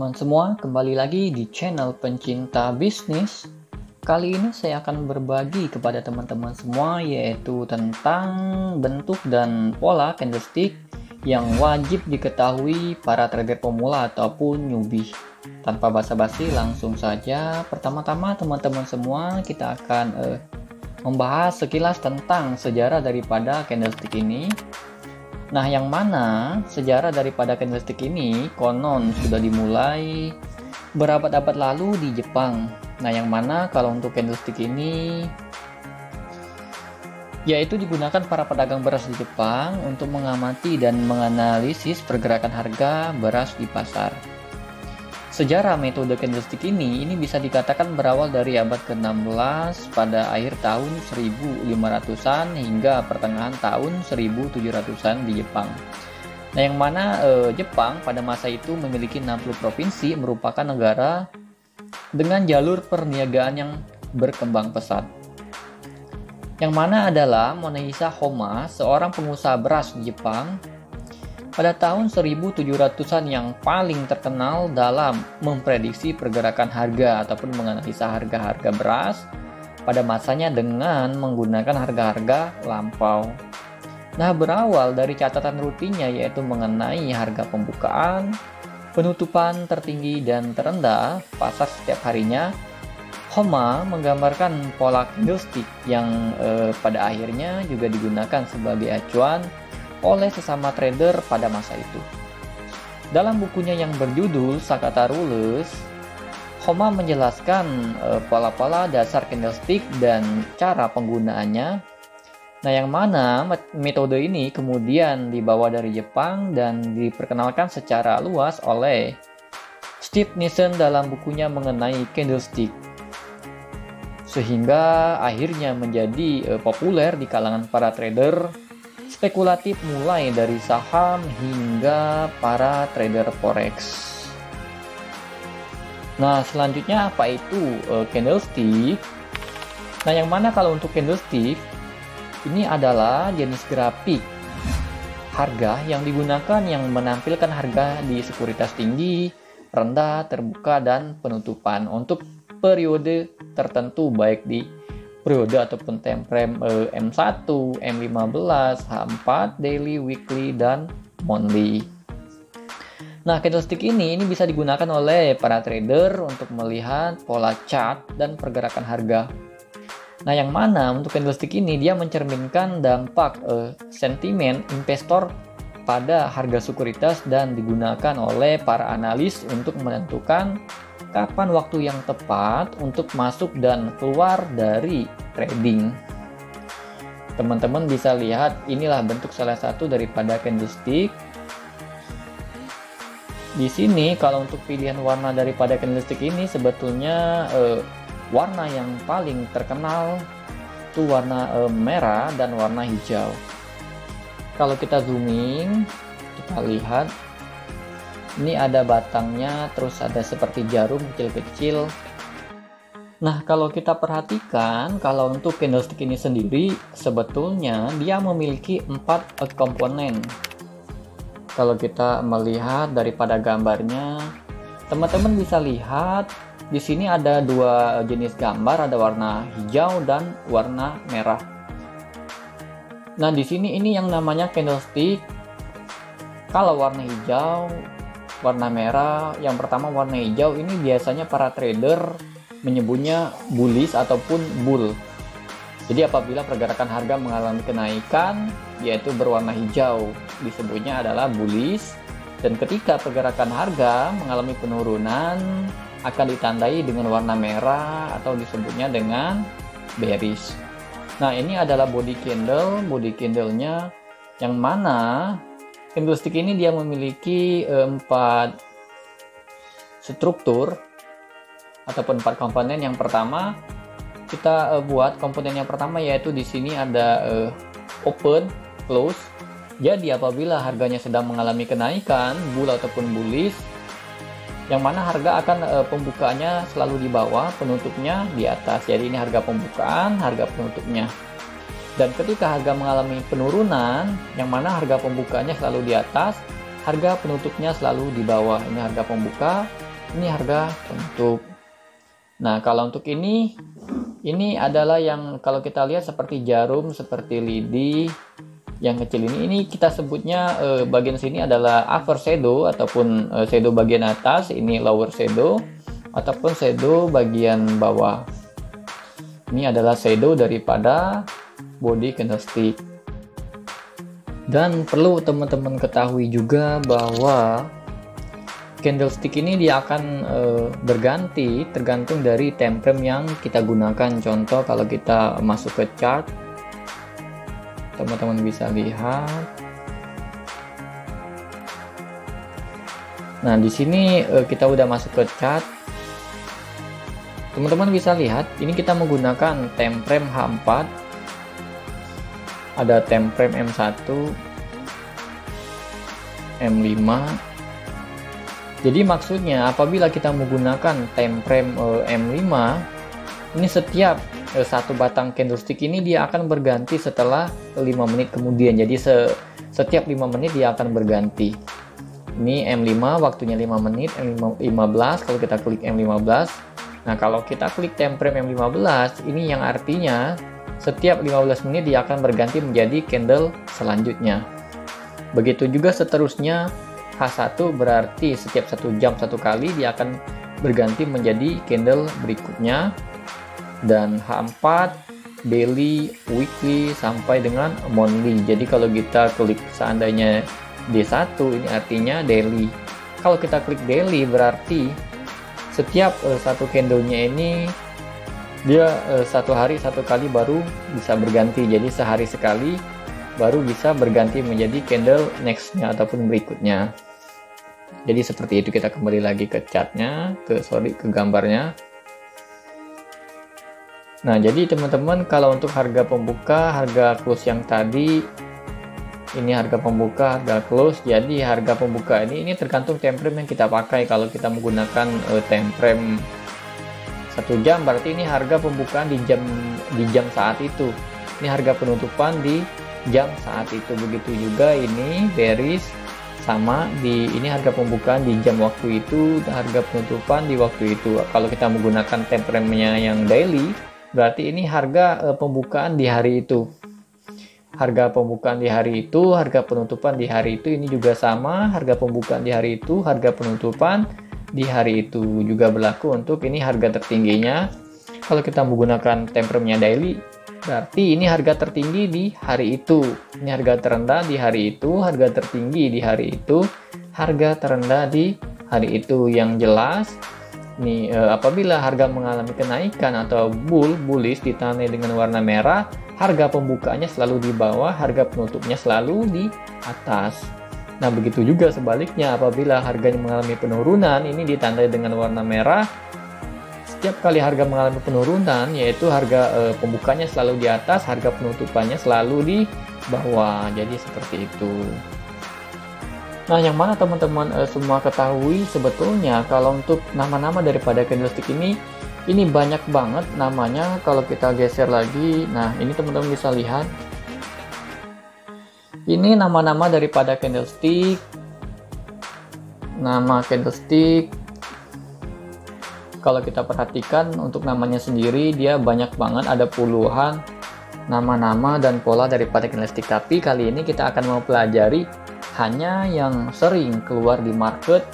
teman-teman semua, kembali lagi di channel pencinta bisnis. Kali ini saya akan berbagi kepada teman-teman semua yaitu tentang bentuk dan pola candlestick yang wajib diketahui para trader pemula ataupun newbie. Tanpa basa-basi langsung saja, pertama-tama teman-teman semua kita akan membahas sekilas tentang sejarah daripada candlestick ini. Nah, yang mana sejarah daripada candlestick ini konon sudah dimulai berabad-abad lalu di Jepang. Nah, yang mana kalau untuk candlestick ini yaitu digunakan para pedagang beras di Jepang untuk mengamati dan menganalisis pergerakan harga beras di pasar. Sejarah metode candlestick ini bisa dikatakan berawal dari abad ke-16 pada akhir tahun 1500-an hingga pertengahan tahun 1700-an di Jepang. Nah, yang mana Jepang pada masa itu memiliki 60 provinsi, merupakan negara dengan jalur perniagaan yang berkembang pesat. Yang mana adalah Morihisa Homma, seorang pengusaha beras di Jepang pada tahun 1700-an yang paling terkenal dalam memprediksi pergerakan harga ataupun menganalisa harga-harga beras pada masanya dengan menggunakan harga-harga lampau. Nah, berawal dari catatan rutinnya yaitu mengenai harga pembukaan, penutupan tertinggi dan terendah pasar setiap harinya, Homma menggambarkan pola candlestick yang pada akhirnya juga digunakan sebagai acuan oleh sesama trader pada masa itu. Dalam bukunya yang berjudul Sakata Rules, Homma menjelaskan pola-pola dasar candlestick dan cara penggunaannya. Nah, yang mana metode ini kemudian dibawa dari Jepang dan diperkenalkan secara luas oleh Steve Nissen dalam bukunya mengenai candlestick, sehingga akhirnya menjadi populer di kalangan para trader spekulatif mulai dari saham hingga para trader forex. Nah, selanjutnya apa itu candlestick? Nah, yang mana kalau untuk candlestick ini adalah jenis grafik harga yang digunakan yang menampilkan harga di sekuritas tinggi, rendah, terbuka, dan penutupan untuk periode tertentu baik di periode ataupun time frame M1, M15, H4, daily, weekly, dan monthly. Nah, candlestick ini bisa digunakan oleh para trader untuk melihat pola chart dan pergerakan harga. Nah, yang mana untuk candlestick ini dia mencerminkan dampak sentimen investor pada harga sekuritas dan digunakan oleh para analis untuk menentukan kapan waktu yang tepat untuk masuk dan keluar dari trading. Teman-teman bisa lihat inilah bentuk salah satu daripada candlestick. Di sini kalau untuk pilihan warna daripada candlestick ini sebetulnya warna yang paling terkenal itu warna merah dan warna hijau. Kalau kita zooming, kita lihat ini ada batangnya, terus ada seperti jarum kecil-kecil. Nah, kalau kita perhatikan, kalau untuk candlestick ini sendiri, sebetulnya dia memiliki 4 komponen. Kalau kita melihat daripada gambarnya, teman-teman bisa lihat di sini ada 2 jenis gambar, ada warna hijau dan warna merah. Nah, di sini ini yang namanya candlestick. Kalau warna hijau, warna merah, yang pertama warna hijau ini biasanya para trader menyebutnya bullish ataupun bull. Jadi apabila pergerakan harga mengalami kenaikan yaitu berwarna hijau disebutnya adalah bullish, dan ketika pergerakan harga mengalami penurunan akan ditandai dengan warna merah atau disebutnya dengan bearish. Nah, ini adalah body candle-nya yang mana candlestick ini dia memiliki 4 struktur ataupun 4 komponen. Yang pertama kita buat komponen yang pertama yaitu di sini ada open, close. Jadi apabila harganya sedang mengalami kenaikan, bull ataupun bullish, yang mana harga akan pembukaannya selalu di bawah, penutupnya di atas. Jadi ini harga pembukaan, harga penutupnya. Dan ketika harga mengalami penurunan, yang mana harga pembukanya selalu di atas, harga penutupnya selalu di bawah. Ini harga pembuka, Ini harga penutup. Nah, kalau untuk ini adalah yang kalau kita lihat seperti jarum, seperti lidi yang kecil ini kita sebutnya bagian sini adalah upper shadow ataupun shadow bagian atas, ini lower shadow ataupun shadow bagian bawah. Ini adalah shadow daripada body candlestick. Dan perlu teman-teman ketahui juga bahwa candlestick ini dia akan berganti tergantung dari time frame yang kita gunakan. Contoh kalau kita masuk ke chart, teman-teman bisa lihat. Nah, di sini kita udah masuk ke chart. Teman-teman bisa lihat, ini kita menggunakan time frame H4. Ada time frame M1, M5. Jadi maksudnya apabila kita menggunakan time frame M5, ini setiap satu batang candlestick ini dia akan berganti setelah 5 menit kemudian. Jadi setiap 5 menit dia akan berganti. Ini M5 waktunya 5 menit, M15 kalau kita klik M15. Nah, kalau kita klik time frame M15, ini yang artinya setiap 15 menit dia akan berganti menjadi candle selanjutnya. Begitu juga seterusnya. H1 berarti setiap 1 jam 1 kali dia akan berganti menjadi candle berikutnya. Dan H4 daily, weekly, sampai dengan monthly. Jadi kalau kita klik seandainya D1 ini artinya daily. Kalau kita klik daily berarti setiap satu candlenya ini dia satu hari satu kali baru bisa berganti. Jadi sehari sekali baru bisa berganti menjadi candle nextnya ataupun berikutnya. Jadi seperti itu. Kita kembali lagi ke chartnya, ke gambarnya. Nah, jadi teman-teman kalau untuk harga pembuka, harga close yang tadi, ini harga pembuka, harga close. Jadi harga pembuka ini tergantung time frame yang kita pakai. Kalau kita menggunakan time frame 1 jam, berarti ini harga pembukaan di jam saat itu. Ini harga penutupan di jam saat itu. Begitu juga ini bearish, sama ini harga pembukaan di jam waktu itu, harga penutupan di waktu itu. Kalau kita menggunakan time frame-nya yang daily, berarti ini harga pembukaan di hari itu. Harga pembukaan di hari itu, harga penutupan di hari itu, ini juga sama. Harga pembukaan di hari itu, harga penutupan di hari itu juga berlaku untuk ini harga tertingginya. Kalau kita menggunakan time frame-nya daily, berarti ini harga tertinggi di hari itu, ini harga terendah di hari itu, harga tertinggi di hari itu, harga terendah di hari itu. Yang jelas nih apabila harga mengalami kenaikan atau bullish ditandai dengan warna merah, harga pembukaannya selalu di bawah, harga penutupnya selalu di atas. Nah, begitu juga sebaliknya, apabila harganya mengalami penurunan, ini ditandai dengan warna merah. Setiap kali harga mengalami penurunan, yaitu harga pembukanya selalu di atas, harga penutupannya selalu di bawah. Jadi seperti itu. Nah, yang mana teman-teman semua ketahui sebetulnya kalau untuk nama-nama daripada candlestick ini banyak banget namanya. Kalau kita geser lagi, nah ini teman-teman bisa lihat. Ini nama-nama daripada candlestick. Nama candlestick, kalau kita perhatikan untuk namanya sendiri dia banyak banget, ada puluhan nama-nama dan pola daripada candlestick. Tapi kali ini kita akan mempelajari hanya yang sering keluar di market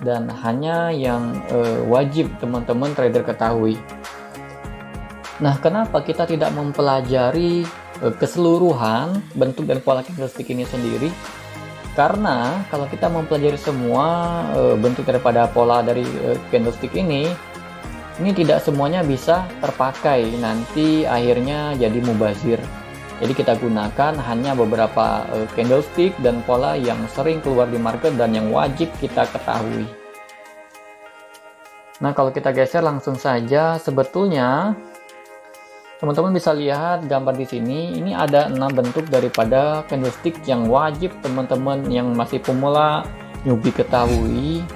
dan hanya yang wajib teman-teman trader ketahui. Nah, kenapa kita tidak mempelajari keseluruhan bentuk dan pola candlestick ini sendiri? Karena kalau kita mempelajari semua bentuk daripada pola dari candlestick ini tidak semuanya bisa terpakai, nanti akhirnya jadi mubazir. Jadi kita gunakan hanya beberapa candlestick dan pola yang sering keluar di market dan yang wajib kita ketahui. Nah, kalau kita geser langsung saja, sebetulnya teman-teman bisa lihat gambar di sini. Ini ada 6 bentuk daripada candlestick yang wajib teman-teman yang masih pemula newbie ketahui.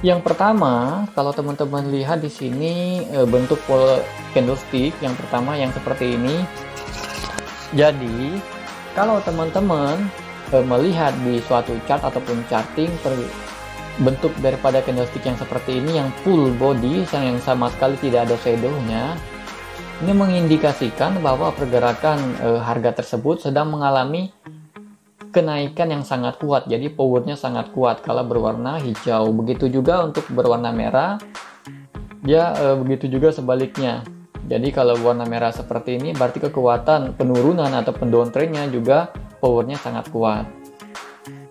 Yang pertama, kalau teman-teman lihat di sini bentuk pola candlestick yang pertama yang seperti ini. Jadi, kalau teman-teman melihat di suatu chart ataupun charting bentuk daripada candlestick yang seperti ini, yang full body, yang sama sekali tidak ada shadow-nya, ini mengindikasikan bahwa pergerakan harga tersebut sedang mengalami kenaikan yang sangat kuat. Jadi powernya sangat kuat kalau berwarna hijau. Begitu juga untuk berwarna merah, ya begitu juga sebaliknya. Jadi kalau warna merah seperti ini berarti kekuatan penurunan atau downtrendnya juga powernya sangat kuat.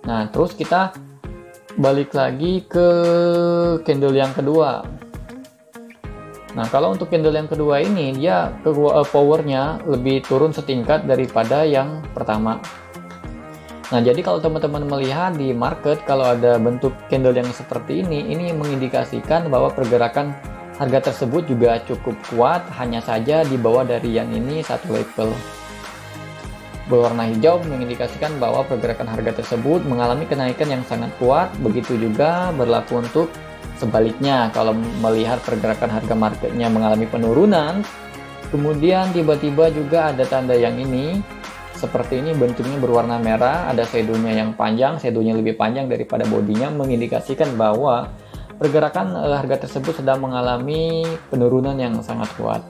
Nah, terus kita balik lagi ke candle yang kedua. Nah, kalau untuk candle yang kedua ini, dia powernya lebih turun setingkat daripada yang pertama. Nah, jadi kalau teman-teman melihat di market, kalau ada bentuk candle yang seperti ini mengindikasikan bahwa pergerakan harga tersebut juga cukup kuat, hanya saja di bawah dari yang ini satu level. Berwarna hijau mengindikasikan bahwa pergerakan harga tersebut mengalami kenaikan yang sangat kuat. Begitu juga berlaku untuk sebaliknya. Kalau melihat pergerakan harga marketnya mengalami penurunan, kemudian tiba-tiba juga ada tanda yang ini, seperti ini, bentuknya berwarna merah, ada shadow-nya yang panjang, shadow-nya lebih panjang daripada bodinya, mengindikasikan bahwa pergerakan harga tersebut sedang mengalami penurunan yang sangat kuat.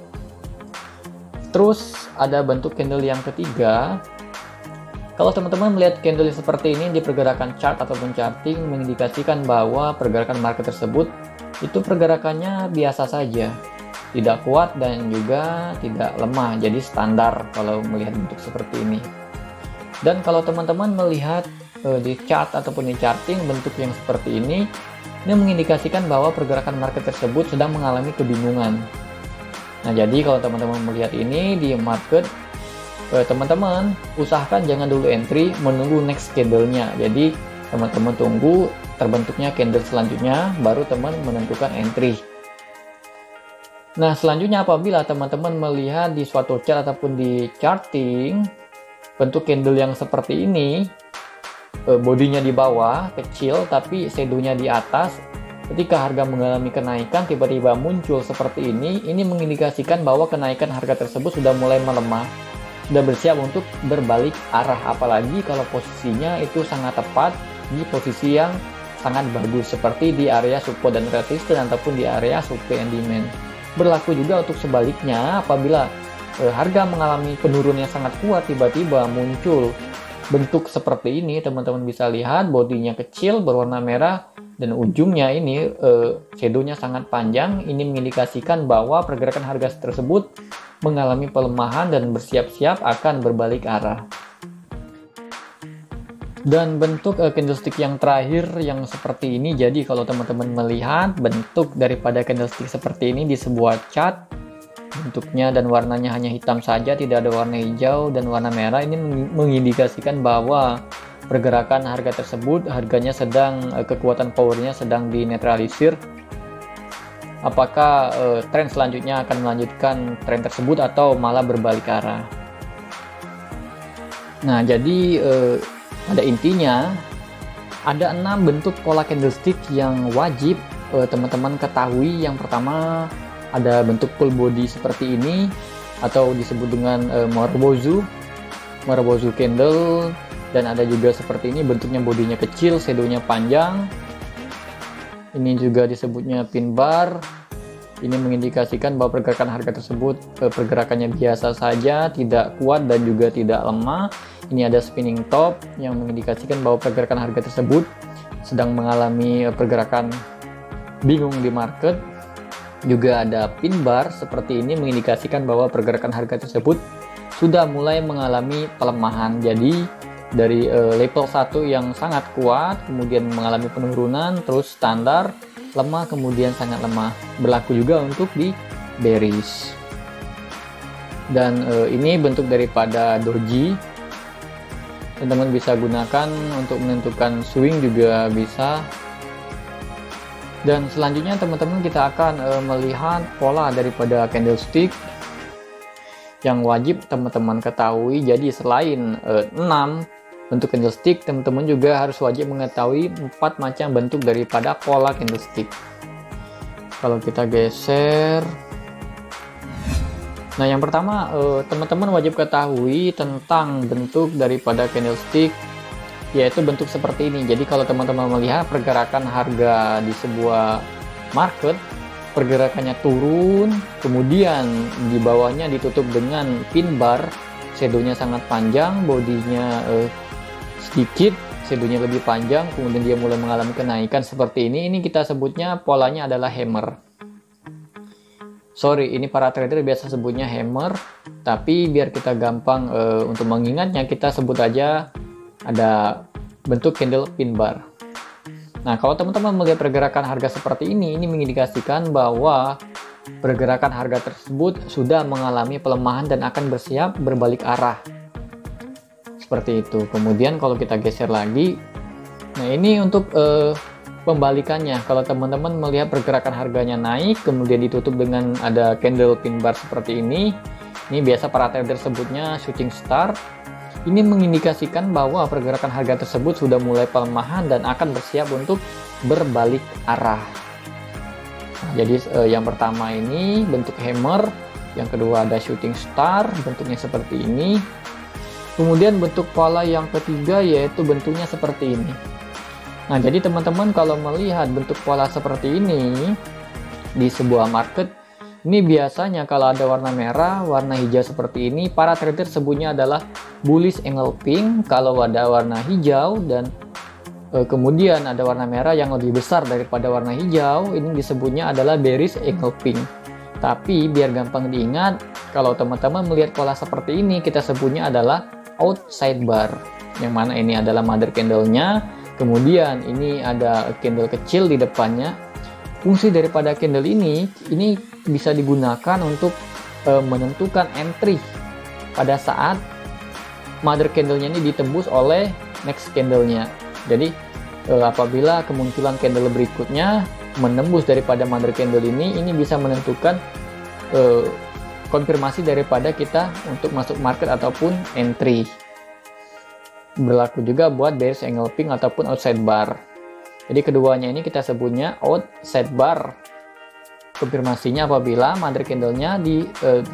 Terus ada bentuk candle yang ketiga. Kalau teman-teman melihat candle seperti ini di pergerakan chart ataupun charting, mengindikasikan bahwa pergerakan market tersebut itu pergerakannya biasa saja, tidak kuat dan juga tidak lemah, jadi standar kalau melihat bentuk seperti ini. Dan kalau teman-teman melihat di chart ataupun di charting bentuk yang seperti ini mengindikasikan bahwa pergerakan market tersebut sedang mengalami kebingungan. Nah, jadi kalau teman-teman melihat ini di market, teman-teman usahakan jangan dulu entry, menunggu next candle-nya. Jadi teman-teman tunggu terbentuknya candle selanjutnya, baru teman menentukan entry. Nah, selanjutnya apabila teman-teman melihat di suatu chart ataupun di charting bentuk candle yang seperti ini, bodinya di bawah kecil tapi shadow-nya di atas, ketika harga mengalami kenaikan tiba-tiba muncul seperti ini mengindikasikan bahwa kenaikan harga tersebut sudah mulai melemah, sudah bersiap untuk berbalik arah, apalagi kalau posisinya itu sangat tepat di posisi yang sangat bagus seperti di area support dan resistance ataupun di area supply and demand. Berlaku juga untuk sebaliknya, apabila harga mengalami penurunan yang sangat kuat tiba-tiba muncul bentuk seperti ini, teman-teman bisa lihat bodinya kecil berwarna merah dan ujungnya ini shadow-nya sangat panjang. Ini mengindikasikan bahwa pergerakan harga tersebut mengalami pelemahan dan bersiap-siap akan berbalik arah. Dan bentuk candlestick yang terakhir yang seperti ini, jadi kalau teman-teman melihat bentuk daripada candlestick seperti ini di sebuah chart, bentuknya dan warnanya hanya hitam saja, tidak ada warna hijau dan warna merah, ini mengindikasikan bahwa pergerakan harga tersebut, harganya sedang, kekuatan powernya sedang dinetralisir. Apakah tren selanjutnya akan melanjutkan tren tersebut atau malah berbalik arah. Nah, jadi pada intinya ada 6 bentuk pola candlestick yang wajib teman-teman ketahui. Yang pertama ada bentuk full body seperti ini atau disebut dengan Marubozu candle. Dan ada juga seperti ini, bentuknya bodinya kecil, shadow-nya panjang. Ini juga disebutnya pin bar. Ini mengindikasikan bahwa pergerakan harga tersebut pergerakannya biasa saja, tidak kuat dan juga tidak lemah. Ini ada spinning top yang mengindikasikan bahwa pergerakan harga tersebut sedang mengalami pergerakan bingung di market. Juga ada pin bar seperti ini mengindikasikan bahwa pergerakan harga tersebut sudah mulai mengalami pelemahan. Jadi dari level 1 yang sangat kuat, kemudian mengalami penurunan, terus standar, lemah, kemudian sangat lemah. Berlaku juga untuk di bearish. Dan ini bentuk daripada doji. Teman-teman bisa gunakan untuk menentukan swing juga bisa. Dan selanjutnya teman-teman kita akan melihat pola daripada candlestick yang wajib teman-teman ketahui. Jadi selain 6 bentuk candlestick, teman-teman juga harus wajib mengetahui 4 macam bentuk daripada pola candlestick. Kalau kita geser, nah yang pertama teman-teman wajib ketahui tentang bentuk daripada candlestick yaitu bentuk seperti ini. Jadi kalau teman-teman melihat pergerakan harga di sebuah market, pergerakannya turun, kemudian di bawahnya ditutup dengan pin bar, shadownya sangat panjang, bodinya sedikit, shadownya lebih panjang, kemudian dia mulai mengalami kenaikan seperti ini kita sebutnya polanya adalah hammer. Sorry, ini para trader biasa sebutnya hammer, tapi biar kita gampang untuk mengingatnya, kita sebut aja ada bentuk candle pin bar. Nah, kalau teman-teman melihat pergerakan harga seperti ini mengindikasikan bahwa pergerakan harga tersebut sudah mengalami pelemahan dan akan bersiap berbalik arah. Seperti itu. Kemudian kalau kita geser lagi, nah ini untuk pembalikannya. Kalau teman-teman melihat pergerakan harganya naik, kemudian ditutup dengan ada candle pin bar seperti ini biasa para trader sebutnya shooting star. Ini mengindikasikan bahwa pergerakan harga tersebut sudah mulai pelemahan dan akan bersiap untuk berbalik arah. Nah, jadi yang pertama ini bentuk hammer, yang kedua ada shooting star, bentuknya seperti ini. Kemudian bentuk pola yang ketiga yaitu bentuknya seperti ini. Nah, jadi teman-teman kalau melihat bentuk pola seperti ini di sebuah market, ini biasanya kalau ada warna merah, warna hijau seperti ini, para trader sebutnya adalah bullish engulfing. Kalau ada warna hijau dan kemudian ada warna merah yang lebih besar daripada warna hijau, ini disebutnya adalah bearish engulfing. Tapi biar gampang diingat, kalau teman-teman melihat pola seperti ini, kita sebutnya adalah outside bar, yang mana ini adalah mother candle-nya. Kemudian ini ada candle kecil di depannya. Fungsi daripada candle ini bisa digunakan untuk menentukan entry pada saat mother candle-nya ini ditembus oleh next candle-nya. Jadi apabila kemunculan candle berikutnya menembus daripada mother candle ini bisa menentukan konfirmasi daripada kita untuk masuk market ataupun entry. Berlaku juga buat bearish engulfing ataupun outside bar. Jadi keduanya ini kita sebutnya outside bar. Konfirmasinya apabila mother candle-nya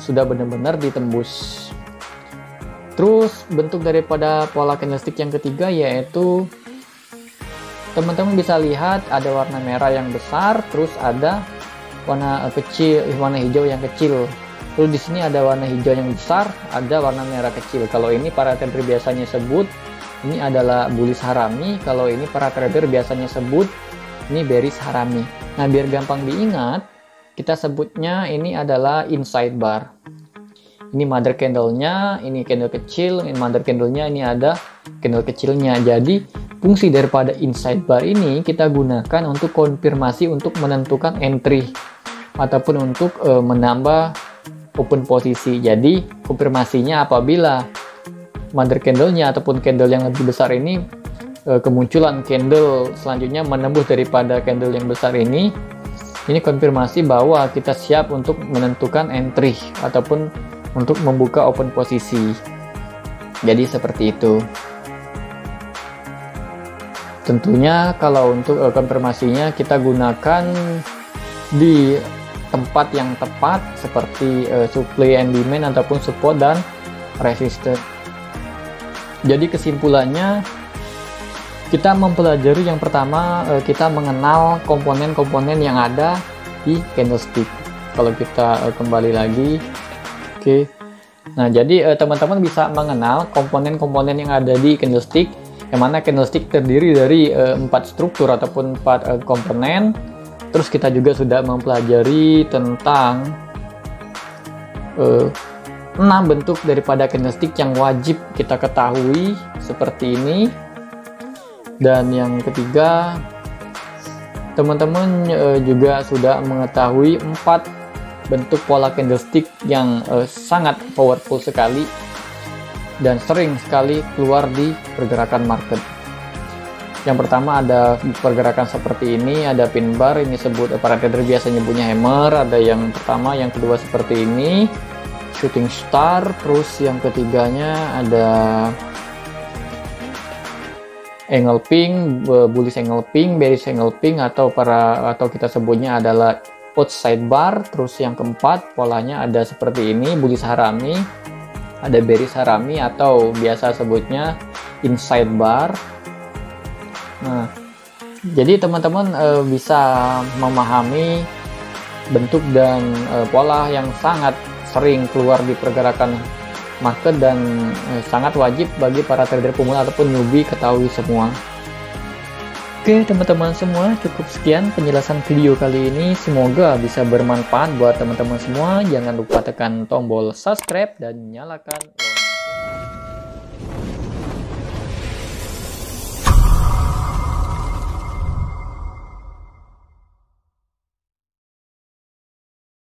sudah benar-benar ditembus. Terus bentuk daripada pola candlestick yang ketiga yaitu teman-teman bisa lihat ada warna merah yang besar, terus ada warna kecil, warna hijau yang kecil. Terus di sini ada warna hijau yang besar, ada warna merah kecil. Kalau ini para trader biasanya sebut ini adalah bullish harami. Kalau ini para trader biasanya sebut ini bearish harami. Nah, biar gampang diingat, kita sebutnya ini adalah inside bar. Ini mother candle-nya, ini candle kecil, ini mother candle-nya, ini ada candle kecilnya. Jadi fungsi daripada inside bar ini kita gunakan untuk konfirmasi untuk menentukan entry ataupun untuk menambah open posisi. Jadi konfirmasinya apabila mother candle-nya ataupun candle yang lebih besar ini kemunculan candle selanjutnya menembus daripada candle yang besar ini konfirmasi bahwa kita siap untuk menentukan entry ataupun untuk membuka open posisi. Jadi seperti itu. Tentunya kalau untuk konfirmasinya kita gunakan di tempat yang tepat seperti supply and demand ataupun support dan resistance. Jadi kesimpulannya kita mempelajari yang pertama kita mengenal komponen-komponen yang ada di candlestick. Kalau kita kembali lagi, oke. Nah, jadi teman-teman bisa mengenal komponen-komponen yang ada di candlestick, yang mana candlestick terdiri dari 4 struktur ataupun 4 komponen. Terus kita juga sudah mempelajari tentang 6 bentuk daripada candlestick yang wajib kita ketahui seperti ini. Dan yang ketiga, teman-teman juga sudah mengetahui 4 bentuk pola candlestick yang sangat powerful sekali dan sering sekali keluar di pergerakan market. Yang pertama ada pergerakan seperti ini, ada pin bar, ini sebut para trader biasa nyebutnya hammer. Ada yang pertama, yang kedua seperti ini, shooting star. Terus yang ketiganya ada engulfing, bullish engulfing, bearish engulfing, atau kita sebutnya adalah outside bar. Terus yang keempat polanya ada seperti ini, bullish harami, ada bearish harami atau biasa sebutnya inside bar. Nah, jadi teman-teman bisa memahami bentuk dan pola yang sangat sering keluar di pergerakan market dan sangat wajib bagi para trader pemula ataupun newbie ketahui semua. Oke teman-teman semua, cukup sekian penjelasan video kali ini. Semoga bisa bermanfaat buat teman-teman semua. Jangan lupa tekan tombol subscribe dan nyalakan lonceng.